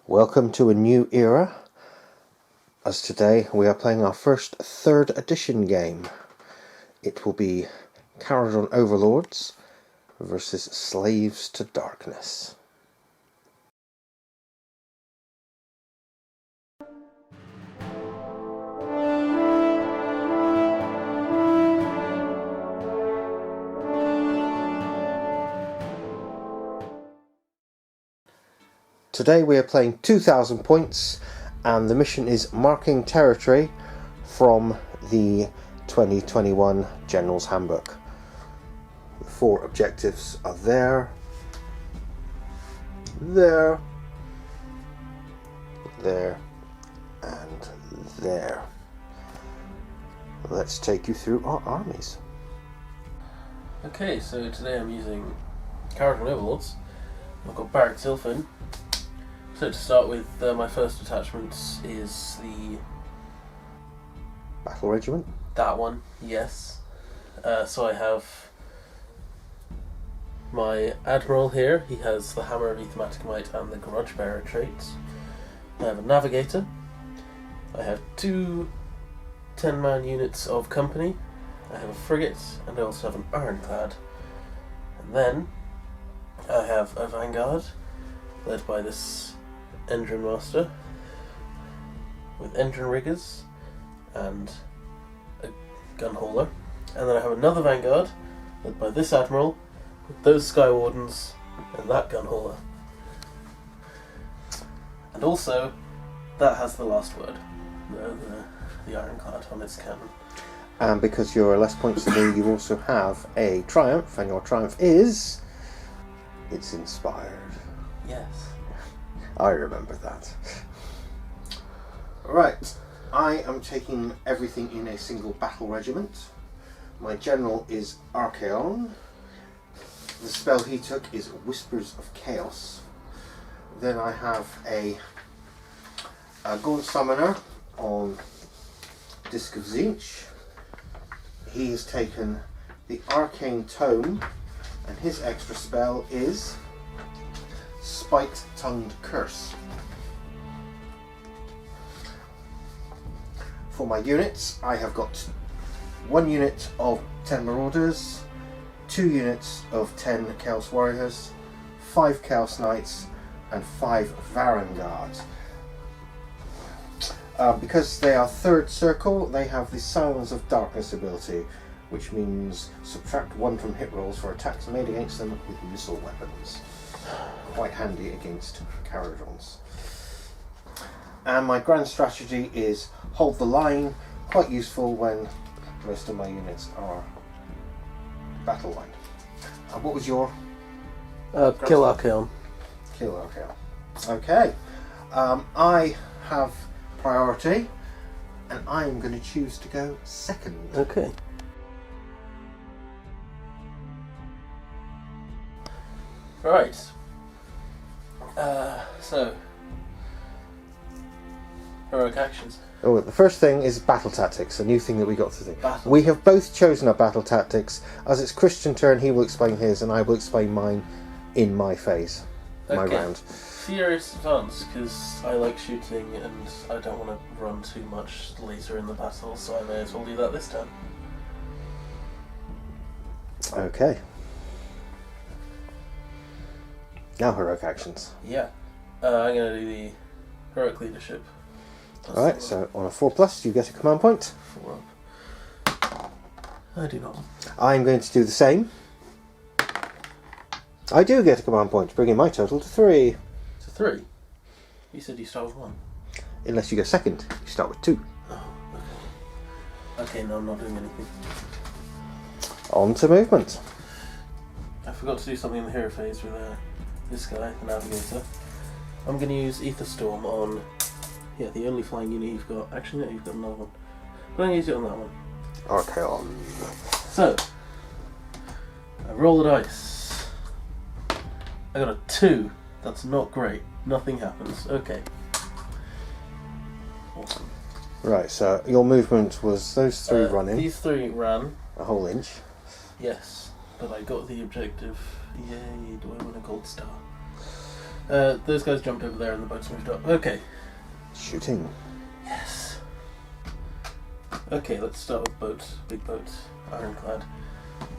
Welcome to a new era, as today we are playing our first 3rd edition game. It will be Kharadron Overlords versus Slaves to Darkness. Today we are playing 2,000 points, and the mission is marking territory from the 2021 General's Handbook. The 4 objectives are there, there, and there. Let's take you through our armies. Okay, so today I'm using Kharadron Overlords. I've got Barracks Ilfin. So to start with, my first attachment is the... Battle Regiment? That one, yes. So I have my Admiral here. He has the Hammer of Ethematic Might and the Grudge Bearer traits. I have a Navigator. I have 2 10-man units of company. I have a Frigate, and I also have an Ironclad. And then I have a Vanguard, led by this Engine Master, with Engine Riggers and a Gun Hauler. And then I have another Vanguard, led by this Admiral, with those Sky Wardens and that Gun Hauler. And also, that has the last word, the Ironclad on its cannon. And because you're less points than me, you also have a Triumph, and your Triumph is... It's inspired. Yes. I remember that. Right, I am taking everything in a single battle regiment. My general is Archaon. The spell he took is Whispers of Chaos. Then I have a Gaunt Summoner on Disc of Zinch. He has taken the Arcane Tome, and his extra spell is Spiked-Tongued Curse. For my units, I have got 1 unit of 10 Marauders, 2 units of 10 Chaos Warriors, 5 Chaos Knights, and 5 Varan Guards. Because they are 3rd circle, they have the Silence of Darkness ability, which means subtract 1 from hit rolls for attacks made against them with missile weapons. Quite handy against Kharadrons. And my grand strategy is hold the line, quite useful when most of my units are battle line. And what was your? Kill Archaon. Kill Archaon. Okay. I have priority, and I am going to choose to go second. Okay. Right. So, heroic actions. Oh, the first thing is battle tactics, a new thing that we got to do. Battle. We have both chosen our battle tactics. As it's Christian turn, he will explain his, and I will explain mine in my phase, my round. Furious Advance, because I like shooting and I don't want to run too much later in the battle, so I may as well do that this time. Okay. Now heroic actions. Yeah. I'm going to do the Heroic Leadership. Alright, so on a 4+, you get a command point. 4 up. I do not. I'm going to do the same. I do get a command point, bringing my total to 3. To 3? You said you start with 1. Unless you go second, you start with 2. Oh, okay. Okay, no, I'm not doing anything. On to movement. I forgot to do something in the hero phase with this guy, the Navigator. I'm going to use Ether Storm on, the only flying unit you've got. Actually, no, you've got another one. But I'm going to use it on that one. Archaon. So, I roll the dice. I got a 2. That's not great. Nothing happens. Okay. Awesome. Right, so your movement was those 3 running. These 3 ran. A whole inch. Yes, but I got the objective. Yay, do I win a gold star? Those guys jumped over there and the boats moved up. Okay. Shooting. Yes. Okay, let's start with boat. Big boat. Ironclad.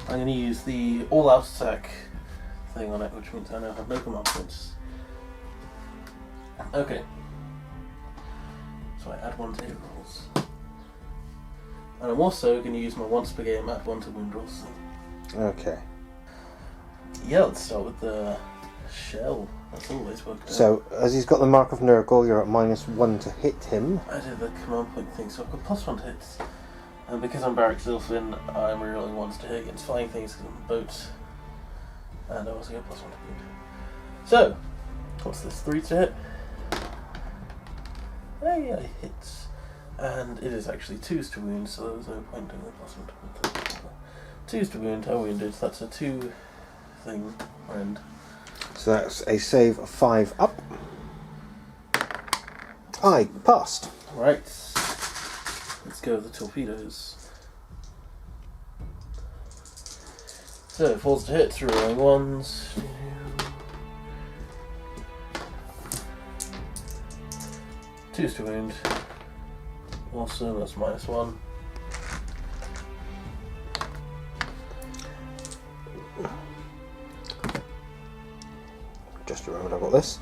I'm going to use the all-out attack thing on it, which means I now have no command points. Okay. So I add 1 to hit rolls. And I'm also going to use my once per game add 1 to wound rolls thing. Okay. Yeah, let's start with the shell. That's always worked out. So, as he's got the mark of Nurgle, you're at -1 to hit him. I did the command point thing, so I've got +1 to hits. And because I'm Barrack Zilfin, I'm rerolling 1s to hit against flying things because I'm a boat. And I also get +1 to wound. So, what's this? 3 to hit? Hey, I hit. And it is actually 2s to wound, so there's no point doing the +1 to wound. 2s to wound, I wounded. That's a 2 thing. And So that's a save of 5 up. I passed. right. Let's go with the torpedoes. So, falls to hit, rolling 1s. 2s to wound. Awesome, that's -1. Just remembered I got this.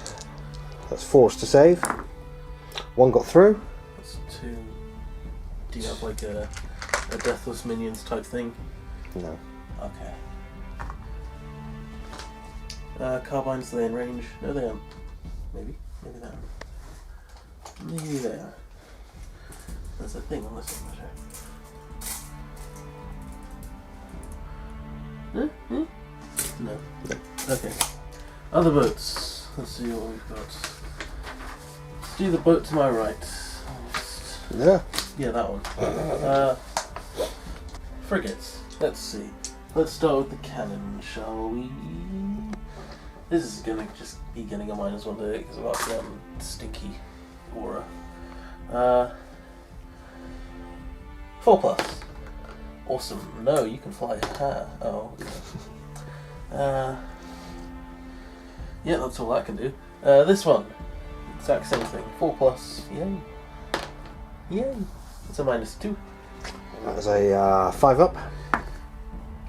That's 4s to save. 1 got through. That's 2. Do you have like a deathless minions type thing? No. Okay. Carbines, are they in range? No, they aren't. Maybe. Maybe they are. Maybe they are. There's a thing on this signature. No. Okay. Other boats. Let's see what we've got. Let's do the boat to my right. Yeah. Yeah, that one. Frigates. Let's see. Let's start with the cannon, shall we? This is gonna just be getting a -1 to hit because of our stinky aura. 4+. Awesome. No, you can fly. Ha. Oh. Yeah, that's all that can do. This one. Exact same thing. 4+. Yay. Yay. It's a -2. That was a 5 up.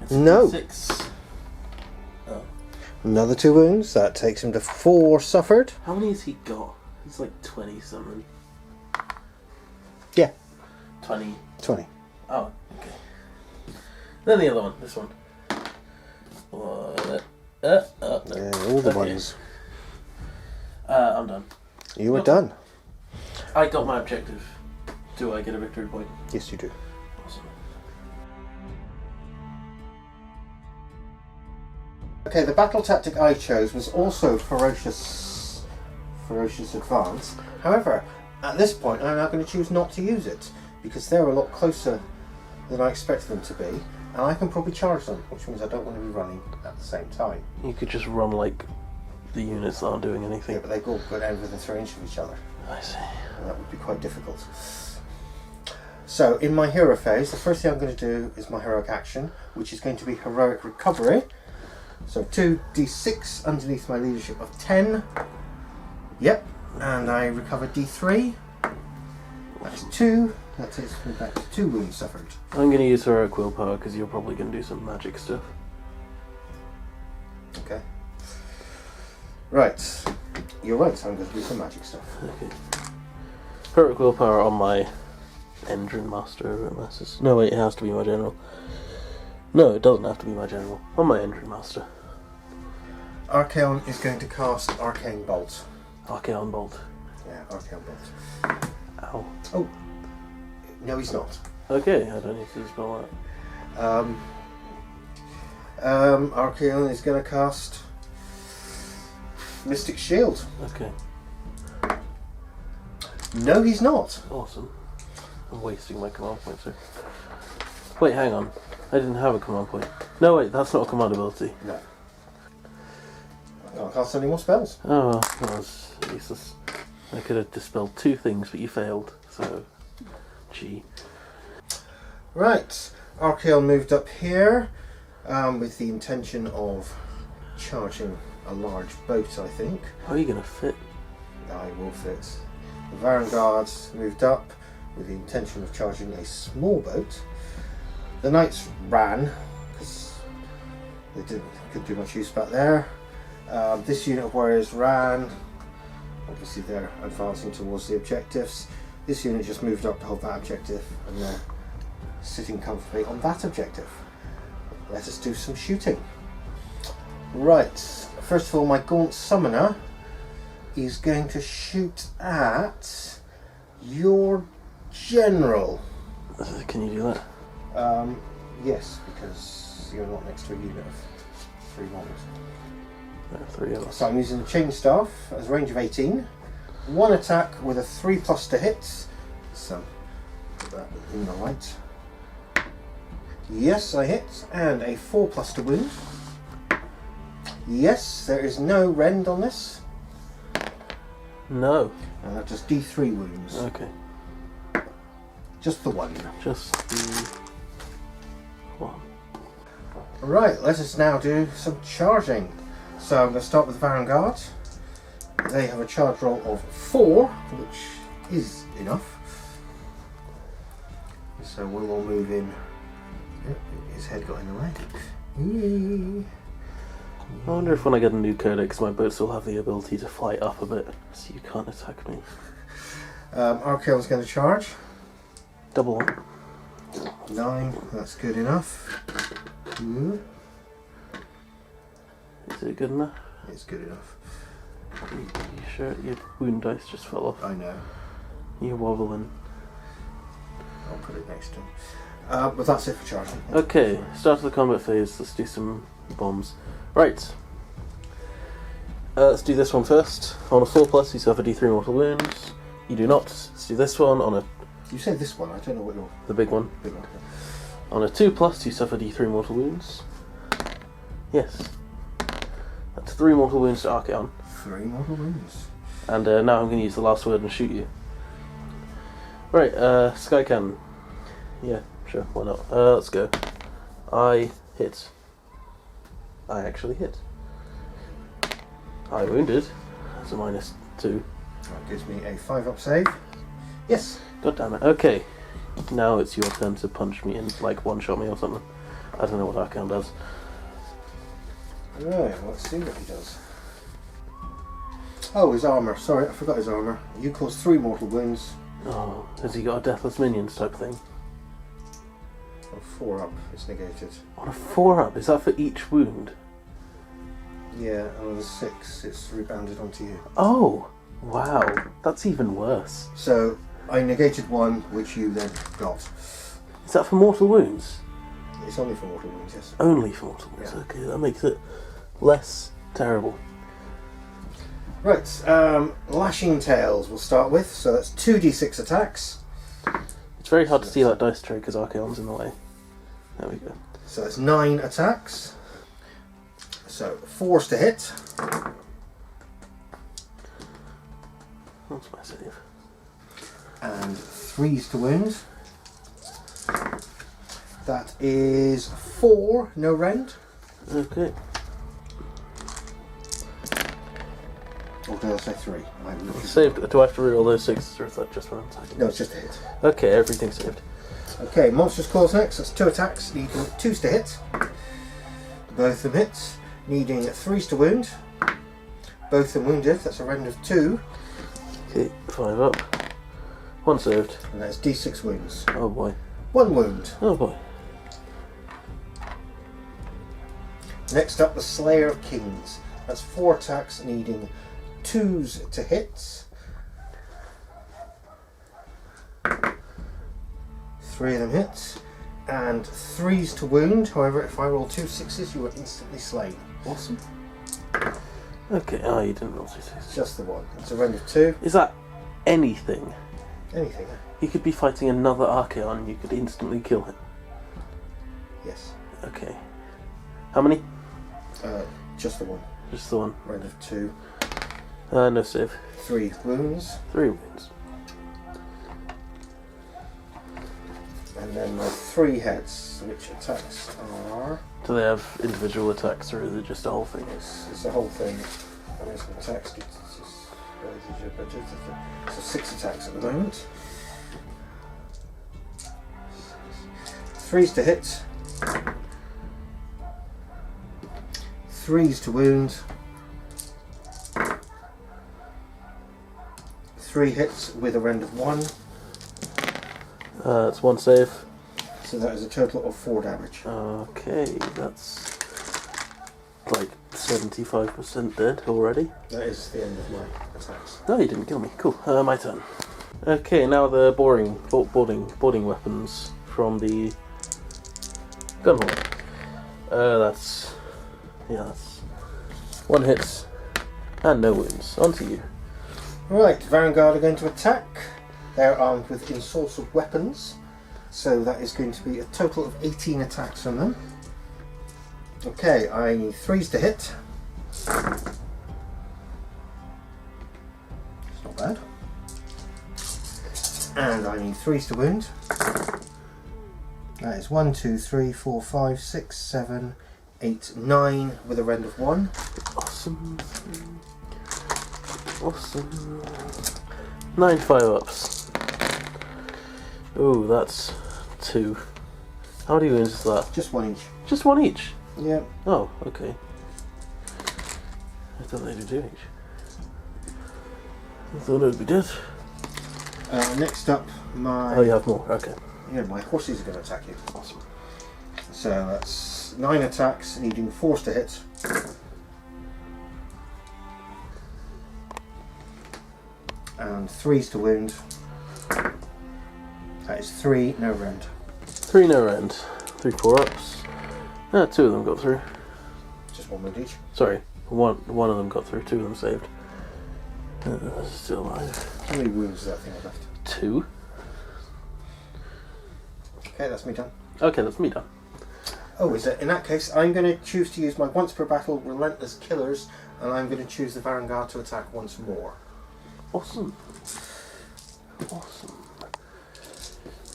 It's No. 6. Oh. Another 2 wounds. That takes him to 4 suffered. How many has he got? He's like 20 something. Yeah. 20. 20. Oh, okay. Then the other one, this one. Yeah, all the Okay. ones. I'm done. You were Okay. done. I got my objective. Do I get a victory point? Yes, you do. Awesome. Okay, the battle tactic I chose was also ferocious advance. However, at this point, I'm now going to choose not to use it because they're a lot closer than I expected them to be, and I can probably charge them, which means I don't want to be running at the same time. You could just run like the units that aren't doing anything. Yeah, but they've all got down within 3 inches of each other, I see. and that would be quite difficult. So, in my hero phase, the first thing I'm going to do is my heroic action, which is going to be heroic recovery. So 2d6 underneath my leadership of 10. Yep, and I recover d3. That's 2. That takes me back to 2 wounds suffered. I'm going to use heroic willpower because you're probably going to do some magic stuff. Okay. Right. You're right, I'm going to do some magic stuff. Okay. Heroic willpower on my engine master, unless it's... No, wait, it has to be my general. No, it doesn't have to be my general. On my engine master. Archaon is going to cast Arcane Bolt. Archaon Bolt. Yeah, Archaon Bolt. Ow. Oh. No, he's not. Okay, I don't need to spell that. Archaon is going to cast Mystic Shield. Okay. No, he's not. Awesome. I'm wasting my command points here. Wait, hang on. I didn't have a command point. No, wait, that's not a command ability. No. I can't cast any more spells. Oh, well, that was useless. I could have dispelled 2 things, but you failed, so... Gee. Right. Archaon moved up here with the intention of charging a large boat, I think. How are you going to fit? I will fit. The Vanguards moved up with the intention of charging a small boat. The Knights ran because they couldn't do much use back there. This unit of warriors ran. Obviously they're advancing towards the objectives. This unit just moved up to hold that objective and they're sitting comfortably on that objective. Let us do some shooting. Right, first of all my Gaunt Summoner is going to shoot at your general. Can you do that? Yes, because you're not next to a unit of 3 models. There are 3 of us. So I'm using the chain staff as a range of 18. 1 attack with a 3+ to hit. So put that in the light. Yes, I hit, and a 4+ to wound. Yes, there is no rend on this. No. And that's just D3 wounds. Okay. Just the 1. Just the 1. Right, let us now do some charging. So I'm going to start with the Vanguard. They have a charge roll of 4, which is enough. So we'll all move in. His head got in the way. I wonder if when I get a new codex my boats will have the ability to fly up a bit so you can't attack me. Archaeon's going to charge. Double 1. 9, that's good enough. Is it good enough? It's good enough. You sure your wound dice just fell off? I know. You're wobbling. I'll put it next to him. But that's it for charging. Okay, start of the combat phase. Let's do some bombs. Right. Let's do this one first. On a 4+, you suffer D3 mortal wounds. You do not. Let's do this one on a... You say this one, I don't know what you're... The big one. Big one. On a 2+, you suffer D3 mortal wounds. Yes. That's 3 mortal wounds to Archaon. 3 mortal wounds. And now I'm going to use the last word and shoot you. Right, Sky Cannon. Yeah, sure, why not? Let's go. I hit. I actually hit. I wounded. That's a -2. That gives me a 5-up save. Yes. God damn it. Okay. Now it's your turn to punch me and like one-shot me or something. I don't know what Archaon does. Right, let's see what he does. Oh, his armour. Sorry, I forgot his armour. You cause 3 mortal wounds. Oh, has he got a Deathless Minions type thing? On 4-up, it's negated. On a 4-up? Is that for each wound? Yeah, on the 6, it's rebounded onto you. Oh! Wow, that's even worse. So, I negated 1, which you then got. Is that for mortal wounds? It's only for mortal wounds, yes. Only for mortal wounds, Yeah. okay, that makes it less terrible. Right, Lashing Tails we'll start with. So that's 2d6 attacks. It's very hard to see that dice tray because Archaon's in the way. There we go. So that's 9 attacks. So 4s to hit. That's my save. And 3s to wound. That is 4, no rend. Okay. Or did I say 3? Saved. Do I have to reroll those 6s or is that just when I'm attacking? No, it's just a hit. Okay, everything's saved. Okay, Monstrous Claws next. That's 2 attacks, needing 2s to hit. Both of them hits, needing 3s to wound. Both of them wounded. That's a rend of 2. Okay, 5 up. 1 saved. And that's d6 wounds. Oh boy. 1 wound. Oh boy. Next up, the Slayer of Kings. That's 4 attacks, needing 2s to hit. 3 of them hit. And 3s to wound. However, if I roll 2 6s, you are instantly slain. Awesome. Okay, oh, you didn't roll 2 6s. Just the 1. It's a rend of 2. Is that anything? Anything? You could be fighting another Archaon and you could instantly kill him. Yes. Okay. How many? Just the 1. Just the 1. Rend of 2. No save. 3 wounds. 3 wounds. And And then my 3 heads, which attacks are... Do they have individual attacks, or is it just the whole thing? It's the whole thing. And it's attacks. So 6 attacks at the moment. 3s to hit. 3s to wound. 3 hits with a rend of 1. It's 1 save. So that is a total of 4 damage. Okay, that's like 75% dead already. That is the end of my attacks. No, you didn't kill me. Cool. My turn. Okay, now the boarding weapons from the gunhole. That's 1 hit and no wounds. On to you. Right, Vanguard are going to attack. They're armed with ensorcelled weapons, so that is going to be a total of 18 attacks from them. Okay, I need 3s to hit. It's not bad. And I need 3s to wound. That is 1, 2, 3, 4, 5, 6, 7, 8, 9 with a rend of 1. Awesome. 9 5-ups. Ooh, that's 2. How many wounds is that? Just 1 each. Just 1 each? Yeah. Oh, okay. I thought they'd be 2 each. I thought it would be dead. Next up, my... Oh, you have more, okay. Yeah, my horses are going to attack you. Awesome. So that's 9 attacks, needing 4s to hit. And 3s to wound. That is 3, no rend. 3 no rend. 3 4-ups. 2 of them got through. Just 1 wound each. Sorry, one of them got through, 2 of them saved. Still alive. How many wounds does that thing have left? 2. Okay, that's me done. Okay, that's me done. Oh, is it? In that case, I'm going to choose to use my once per battle Relentless Killers, and I'm going to choose the Vanguard to attack once more. Awesome. Awesome.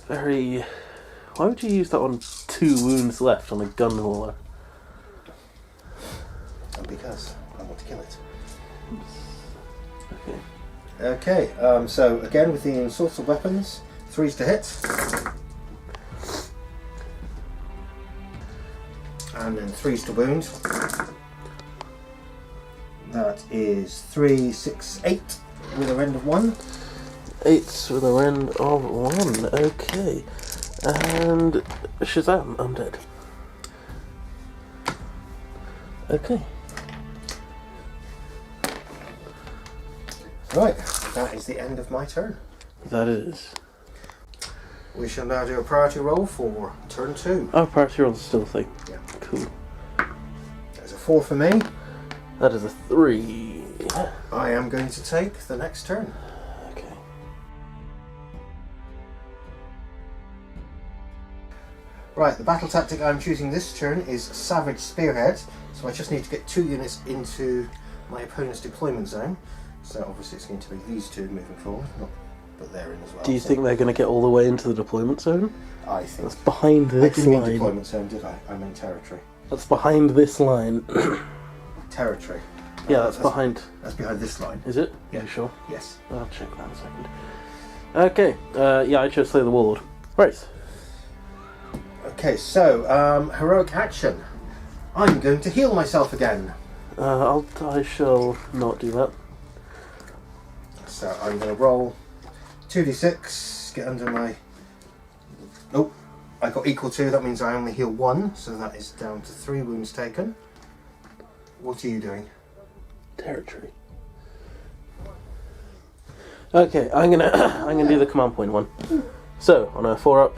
Very... Why would you use that on 2 wounds left on a gun hauler? And because I want to kill it. Okay. Okay, so again with the ensorcelled weapons, 3s to hit. And then 3s to wound. That is 3, 6, 8 with a rend of 1. 8 with a rend of 1. Okay. And Shazam, I'm dead. Okay. Right, that is the end of my turn. That is. We shall now do a priority roll for turn 2. Oh, priority roll's still a thing. Yeah. Cool. There's a 4 for me. That is a 3. I am going to take the next turn. Okay. Right, the battle tactic I'm choosing this turn is Savage Spearhead. So I just need to get 2 units into my opponent's deployment zone. So obviously it's going to be these 2 moving forward, but they're in as well. Do you think they're going to get all the way into the deployment zone? I think. That's behind this I didn't mean line. deployment zone, did I? I meant territory. That's behind this line. Territory. Yeah, that's behind. That's behind this line. Is it? Yeah. You sure? Yes. I'll check that in a second. Okay. Yeah, I chose Slay the Warlord. Right. Okay, so heroic action. I'm going to heal myself again. I shall not do that. So I'm going to roll 2d6, get under my... Nope, I got equal to, that means I only heal 1, so that is down to 3 wounds taken. What are you doing? Territory. Okay, I'm gonna do the command point one. So on a 4-up,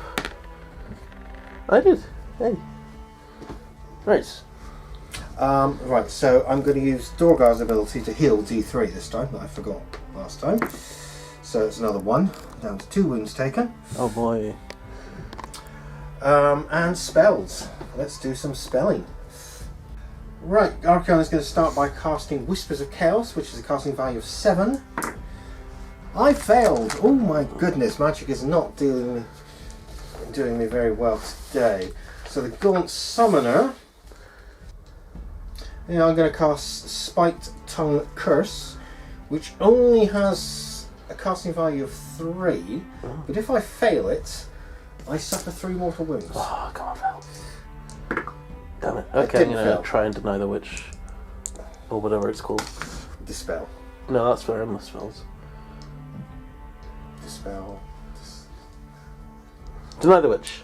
I did. Hey, right. Right, so I'm going to use Dorgar's ability to heal D3 this time, that I forgot last time. So it's another 1, down to 2 wounds taken. Oh boy. And spells. Let's do some spelling. Right, Archeon is going to start by casting Whispers of Chaos, which is a casting value of 7. I failed! Oh my goodness, magic is not doing me very well today. So the Gaunt Summoner. Yeah, I'm going to cast Spiked Tongue Curse, which only has a casting value of 3, but if I fail it, I suffer 3 mortal wounds. Oh, come on, fail. Damn it. Okay, I'm going to try and deny the witch. Or whatever it's called. Dispel. No, that's for endless spells. Dispel. Deny the witch.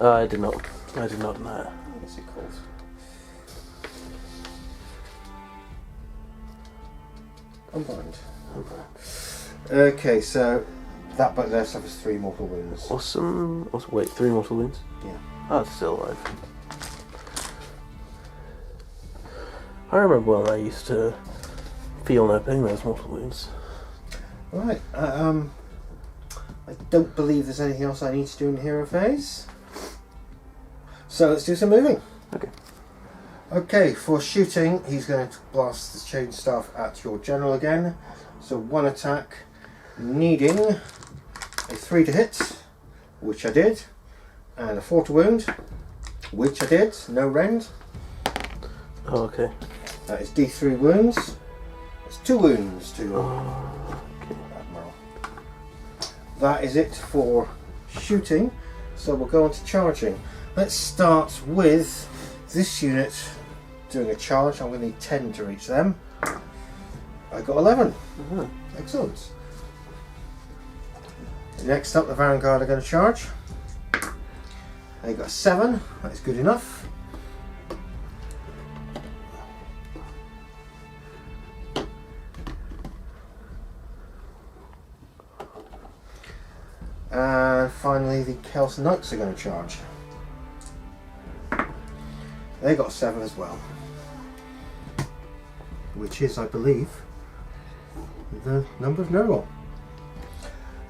I did not. I did not deny it. What's it called? Unbind. Okay, so that bug there suffers 3 mortal wounds. Awesome. Wait, 3 mortal wounds? Yeah. Oh, it's still alive. I remember when I used to feel no pain those mortal wounds. Right. I don't believe there's anything else I need to do in the hero phase. So let's do some moving. Okay. Okay, for shooting, he's going to blast the chain staff at your general again. So 1 attack, needing a 3 to hit, which I did, and a 4 to wound, which I did. No rend. Oh, okay. That is D3 wounds. That's 2 wounds to your Admiral. That is it for shooting. So we'll go on to charging. Let's start with this unit doing a charge. I'm going to need 10 to reach them. I got 11. Excellent. Next up, the Vanguard are going to charge. They got a 7. That's good enough. And finally, the Chaos Knights are going to charge. They got 7 as well, which is, I believe, the number of Nurgle.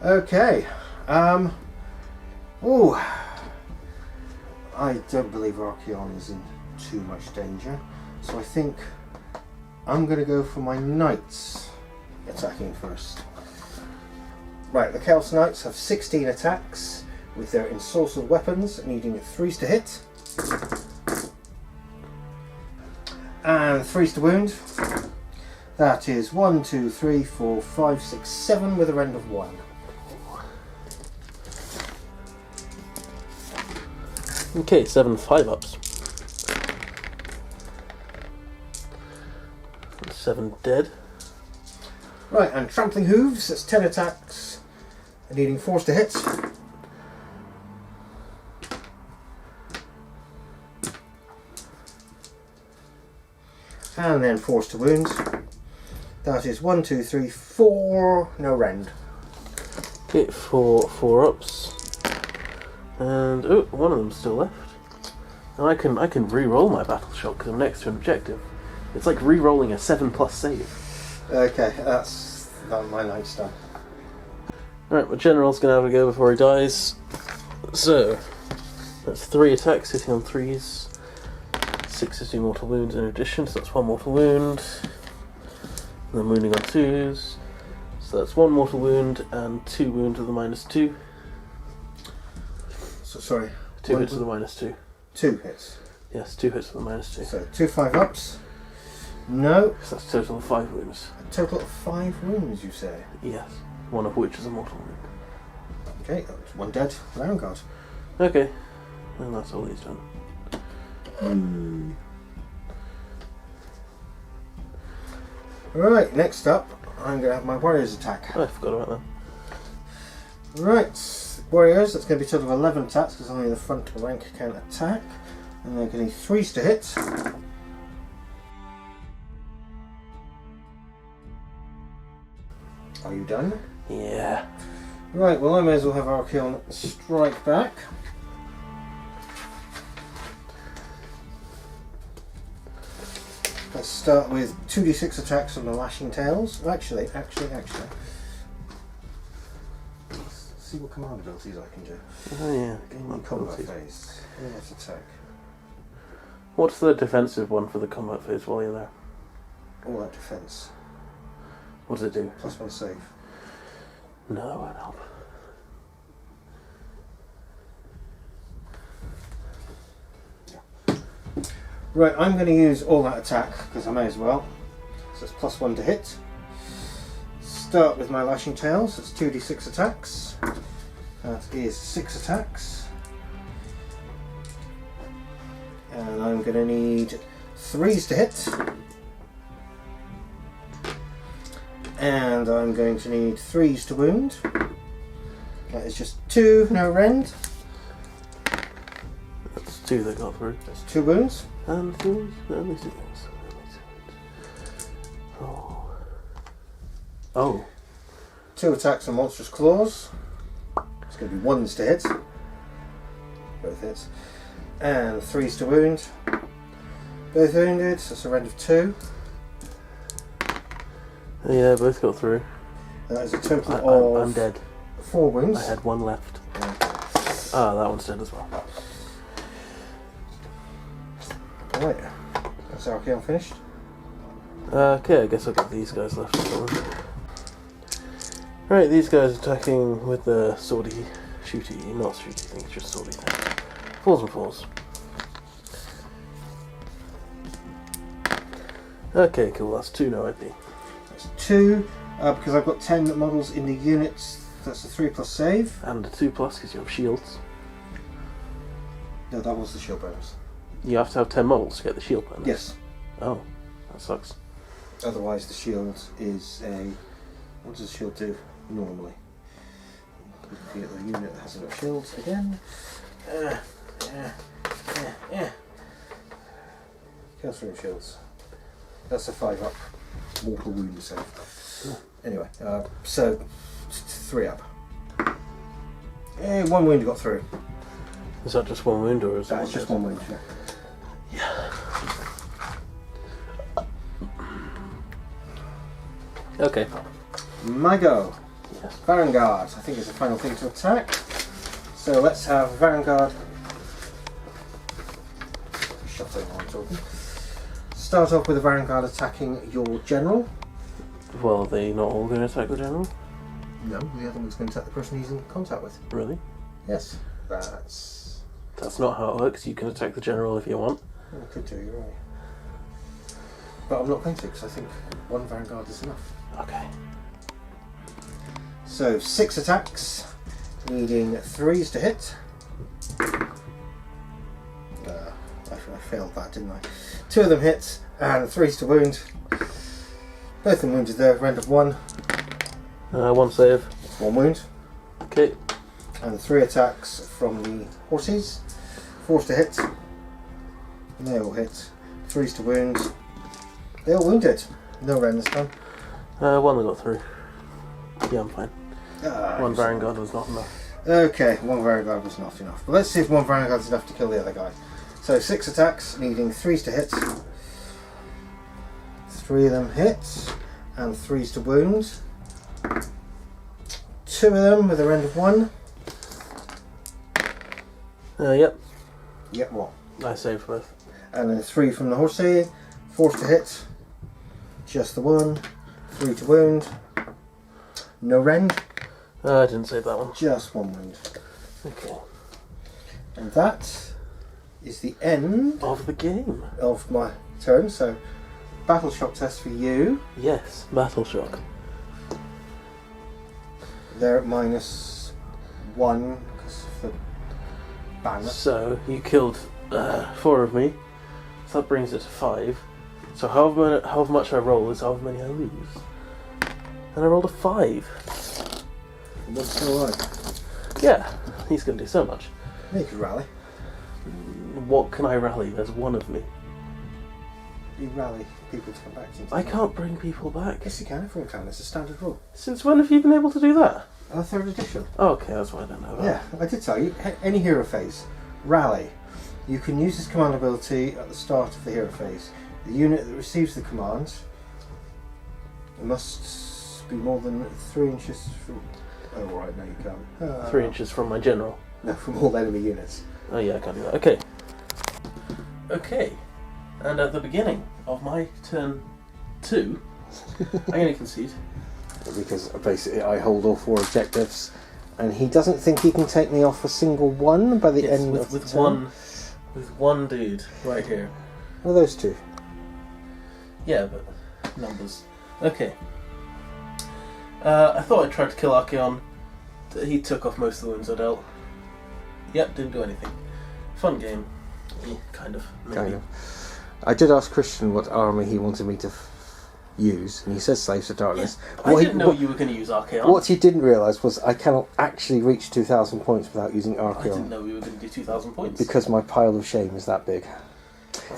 Okay. Oh, I don't believe Archaon is in too much danger, so I think I'm going to go for my Knights attacking first. Right, the Chaos Knights have 16 attacks with their ensorcelled weapons, needing 3s to hit and 3s to wound. That is 1, 2, 3, 4, 5, 6, 7 with a rend of 1. Okay, 7 5-ups. 7 dead. Right, and Trampling Hooves, that's 10 attacks, needing 4s to hit. And then 4s to wound. That is 1, 2, 3, 4, no rend. Okay, 4 4-ups. And oh, one of them's still left. And I can re-roll my battle shock because I'm next to an objective. It's like re-rolling a 7+ save. Okay, that's my night's done. Alright, my general's gonna have a go before he dies. So that's 3 attacks hitting on 3s. 6 is 2 mortal wounds in addition, so that's 1 mortal wound. And then wounding on 2s. So that's 1 mortal wound and 2 wounds with a -2. So sorry. 2 hits with a -2. 2 hits. Yes, 2 hits with a -2. So 2 5-ups. No. So that's a total of 5 wounds. A total of 5 wounds, you say? Yes. 1 of which is a mortal wound. Okay, that's 1 dead. Vanguard. Okay. And that's all he's done. Right, next up, I'm going to have my Warriors attack. Oh, I forgot about that. Right, Warriors, that's going to be a total of 11 attacks because only the front rank can attack. And they're going to need 3s to hit. Are you done? Yeah. Right, well I may as well have Archaon strike back. Let's start with 2d6 attacks on the Lashing Tails. Actually. Let's see what command abilities I can do. Oh yeah. In the combat phase. Let's attack. What's the defensive one for the combat phase while you're there? All that defense. What does it do? +1 save. No, it won't help. Right, I'm going to use all that attack because I may as well. So it's +1 to hit. Start with my lashing tails. It's 2d6 attacks. That is 6 attacks. And I'm going to need 3s to hit. And I'm going to need 3s to wound. That is just 2, no rend. That's 2 that got through. That's 2 wounds. And 2 things. Oh. Oh. 2 attacks and monstrous claws. It's going to be 1s to hit. Both hits. And 3s to wound. Both wounded, so that's a rend of 2. Yeah, both got through. That is a total of I'm dead. 4 wounds. I had 1 left. Ah, that one's dead as well. Right, that's Archaon finished. Okay, I guess I'll get these guys left. Right, these guys attacking with the swordy, shooty, not shooty thing, it's just swordy thing. 4s and 4s. Okay, cool, that's 2 no IP. That's 2, because I've got 10 models in the units, that's a 3+ save. And a 2+ because you have shields. No, that was the shield bonus. You have to have 10 models to get the shield bonus? Yes. Oh, that sucks. Otherwise the shield is a... What does the shield do normally? We get the unit that has enough shields again. Kill through shields. That's a 5-up mortal wound save. Anyway, so 3 up. 1 wound got through. Is that just 1 wound or is That's just 1 wound, yeah. Okay. My go. Yes. Vanguard, I think is the final thing to attack. So let's have Vanguard. Shut up while I'm talking. Start off with a Vanguard attacking your general. Well, are they not all going to attack the general? No, the other one's going to attack the person he's in contact with. Really? Yes. That's not how it works. You can attack the general if you want. I could do, you're right. But I'm not going to because I think 1 Vanguard is enough. Okay. So 6 attacks, needing 3s to hit. I failed that, didn't I? 2 of them hit and 3s to wound. Both of them wounded there, rend of 1. 1 save. 1 wound. Okay. And 3 attacks from the horses. 4s to hit. And they all hit. 3s to wound. They all wounded. No rend this time. 1 that got through. Yeah, I'm fine. 1 Vanguard was not enough. Okay, 1 Vanguard was not enough. But let's see if 1 Vanguard is enough to kill the other guy. So 6 attacks, needing 3s to hit. 3 of them hit, and 3s to wound. 2 of them with a rend of 1. Yep. Yep, what? I saved both. And then 3 from the horsey. 4s to hit. Just the 1. 3 to wound. No rend. I didn't save that one. Just 1 wound. Okay. And that is the end Of the game. of my turn. So, battle shock test for you. Yes, battle shock. They're at -1 because of the banner. So you killed 4 of me. So that brings it to 5. So however much I roll is however many I lose. And I rolled a 5. What's still alive? Yeah, he's going to do so much. You could rally. What can I rally? There's 1 of me. You rally people to come back to you. I can't bring people back. Yes, you can. Everyone can. It's a standard rule. Since when have you been able to do that? 3rd edition. Oh, okay, that's why I don't know about. Yeah, I did tell you. Any hero phase, rally. You can use this command ability at the start of the hero phase. The unit that receives the command must be more than 3 inches from... Oh, right, no you can't. 3 inches from my general. No, from all enemy units. Oh yeah, I can't do that. Okay. Okay. And at the beginning of my turn 2, I'm going to concede. Because basically I hold all 4 objectives and he doesn't think he can take me off a single one by the end of the turn. With one dude right here. Well, those two. Yeah, but numbers. Okay. I thought I'd try to kill Archeon. He took off most of the wounds I dealt. Yep, didn't do anything. Fun game. Yeah, kind of. Maybe. Kind of. I did ask Christian what army he wanted me to use, and he says Slaves of Darkness. Yeah, I didn't know you were going to use Archeon. What he didn't realise was I cannot actually reach 2,000 points without using Archeon. I didn't know you were going to do 2,000 points. Because my pile of shame is that big.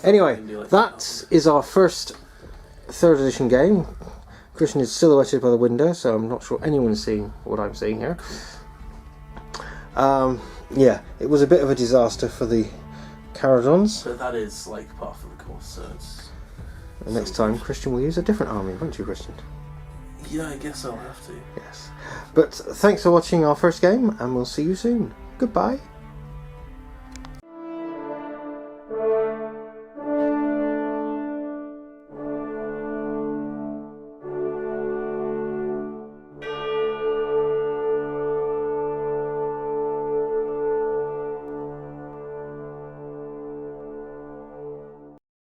Anyway, that is our first 3rd edition game. Christian is silhouetted by the window, so I'm not sure anyone's seeing what I'm seeing here. Yeah, it was a bit of a disaster for the Kharadrons. But that is like part of the course, so it's... And next time, Christian will use a different army, won't you, Christian? Yeah, I guess I'll have to. Yes. But thanks for watching our first game, and we'll see you soon. Goodbye.